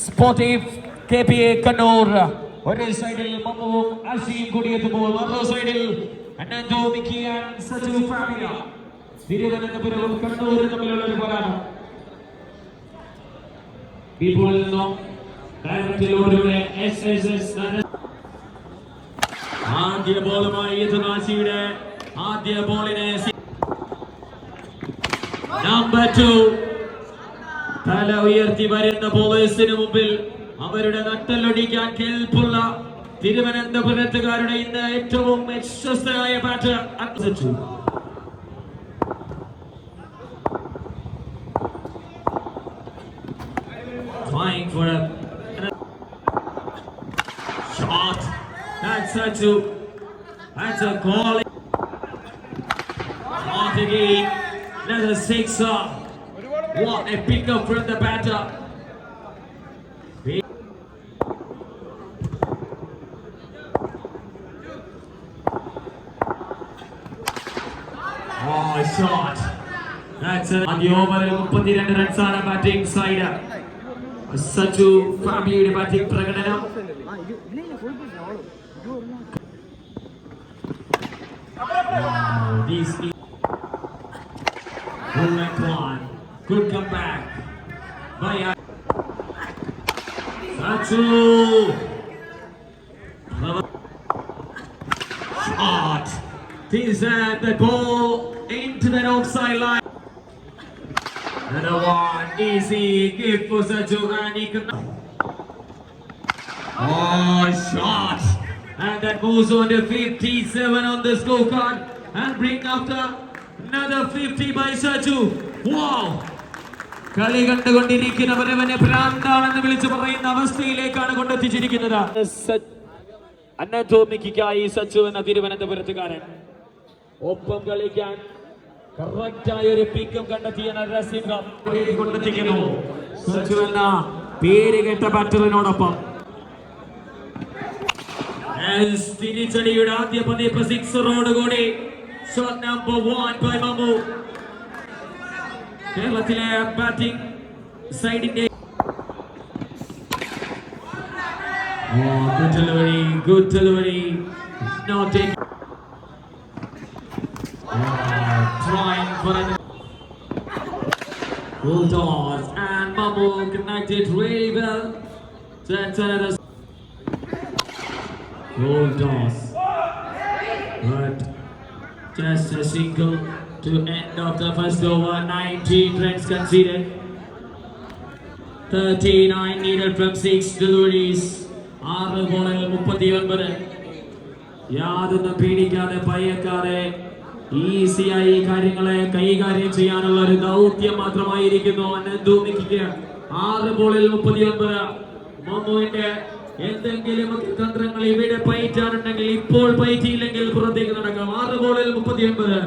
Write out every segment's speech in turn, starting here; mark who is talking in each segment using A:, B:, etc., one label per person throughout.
A: Sportive KPA Kannur ഒരേ സൈഡിൽ മമ്മുവും അസിയും കൂടിയെത്തുമ്പോൾ മറു സൈഡിൽ അനന്തോ മിക്കി ആൻഡ് സജു ഫാമിയ. തിരുവനന്തപുരവും കണ്ണൂരും തമ്മിലുള്ള ഒരു പോരാട്ടം. ഇപ്പോൾ നിന്നും ഡയറക്റ്റിലൂടെ SSS ആദ്യ ബോളുമായി എത്തുന്ന അസിയുടെ ആദ്യ ബോളിനെ നമ്പർ 2 തല ഉയർത്തി വരുന്ന ബോളേഴ്സിന് മുമ്പിൽ അവരുടെ നട്ടലൊടിക്കാൻ കേൾപ്പുള്ള തിരുവനന്തപുരത്തുകാരുടെ ഇന്ന് ഏറ്റവും വിശ്വസ്തയായ ബാറ്റർ അർപ്പിച്ചു. Trying for a shot. That's Saju. That's a goal. Shot again. Another sixer. What a pickup from the batter. Oh, shot. That's a on the over 32 runs on a batting side. Saju ഫാമിലിയുടെ batting പ്രകടനം. Good comeback by Saju. Shot. This and the goal into the offside line. Another one, easy give for Saju and he can. Oh, shot! And that moves on to 57 on the scorecard and bring after another 50 by Saju. Wow! കളി കണ്ടുകൊണ്ടിരിക്കുന്നവരവനെ ഭ്രാന്താണെന്ന് വിളിച്ചു പറയുന്ന അവസ്ഥയിലേക്കാണ് കൊണ്ടെത്തിച്ചിരിക്കുന്നത്. അന്നോമിക്കായി സച്ചു എന്ന തിരുവനന്തപുരത്തുകാരൻ ഒപ്പം കളിക്കാൻ കറക്റ്റായ ഒരു പിക്കും കണ്ടെത്തിയ നരസിംഹം കൊണ്ടെത്തിക്കുന്നു. സച്ചു എന്ന പേര് കേട്ട ബാറ്ററിനോടൊപ്പം തിരിച്ചടിയുടെ ആദ്യ പതിപ്പ് സിക്സറോടുകൂടി ഷോട്ട് നമ്പർ 1 ബൈ മമ്മു. കേരളത്തിലെ batting സൈഡിന്റെ good delivery not taking trying for a full toss and Mamu connected really well. That's another full toss but just a single to end of the first over. 19 runs conceded, 39 needed from 6 deliveries. 6 ബോളിൽ 39. യാതൊന്നും പേടിക്കാതെ ഭയക്കാതെ ഈസിയായി കാര്യങ്ങളെ കൈകാര്യം ചെയ്യാനുള്ള ഒരു ദൗത്യം മാത്രമായിരിക്കുന്നു അനന്തോമിക്ക്. 6 ബോളിൽ 39. മമ്മുവിന്റെ എന്തെങ്കിലും തന്ത്രങ്ങൾ ഇവിടെ പയറ്റാനുണ്ടെങ്കിൽ ഇപ്പോൾ പയറ്റിയില്ലെങ്കിൽ പുറത്തേക്ക് നടക്കാം. 6 ബോളിൽ 39.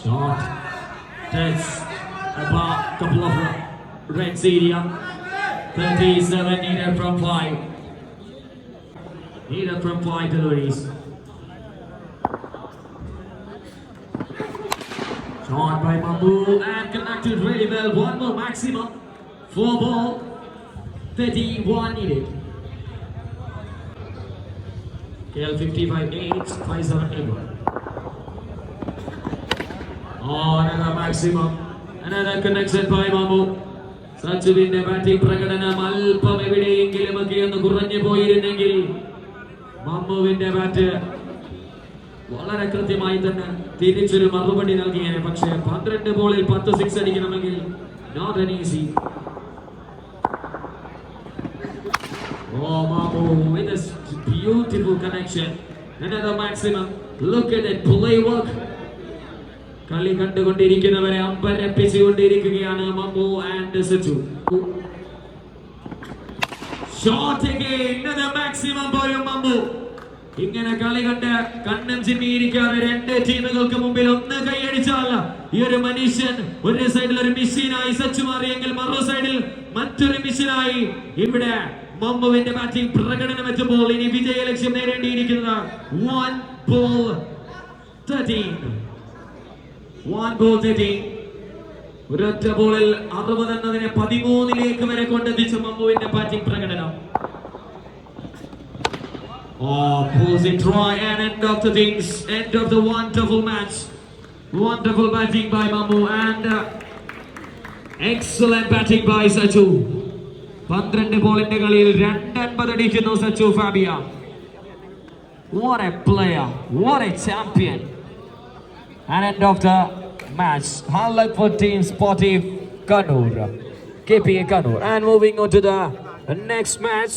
A: Shot. That's about a couple of runs area. 37 needed from 5. Needed from 5 deliveries. Shot by Mambu and connected really well. One more maximum. 4 ball. 31 needed. KL 55-8. 5-7-8. Oh, another maximum. Another connection by Mambu. സച്ചുവിന്റെ batting പ്രകടനം അല്പം എവിടെയെങ്കിലും ഒക്കെ ഒന്ന് കുറഞ്ഞു പോയിരുന്നെങ്കിൽ മമ്മുവിന്റെ bat വളരെ കൃത്യമായി തന്നെ തിരിച്ചൊരു മറുപടി നൽകിയേനെ. പക്ഷേ 12 ബോളിൽ 10 six അടിക്കണമെങ്കിൽ not an easy. Oh, Mammu with this beautiful connection. Another maximum. Look at that play work. കളി കണ്ടുകൊണ്ടിരിക്കുന്നവരെ അമ്പരപ്പിച്ചുകൊണ്ടിരിക്കുകയാണ് Mammu and Sachu. Shot again, another maximum for Mammu. ഇങ്ങനെ കളി കണ്ട് കണ്ണും ചിമ്മിയിരിക്കാതെ 2 ടീമുകൾക്ക് മുമ്പിൽ ഒന്ന് കൈയടിച്ചാൽ ഈ ഒരു മനുഷ്യൻ ഒരു സൈഡിൽ ഒരു മിഷീനായി സച്ചു മാറിയെങ്കിൽ മറു സൈഡിൽ മറ്റൊരു മിഷീനായി ഇവിടെ മമ്മുവിന്റെ ബാറ്റിംഗ് പ്രകടനം എത്തുമ്പോൾ ഇനി വിജയ ലക്ഷ്യം നേടേണ്ടിയിരിക്കുന്നത് 1 ball 13. 1 ball 13. ഒരൊറ്റ ബോളിൽ 60 എന്നതിനെ 13 വരെ കൊണ്ടെത്തിച്ച മമ്മുവിന്റെ ബാറ്റിംഗ് പ്രകടനം. Pulls it try and end of the things, end of the wonderful match. Wonderful batting by Mammu and excellent batting by Sachu. 12 ബോളിന്റെ കളിയിൽ 250 അടിക്കുന്നു Sachu Fabia. What a player, what a champion. And end of the match. Highlight for team Sportive Kannur, KPA Kannur. And moving on to the next match.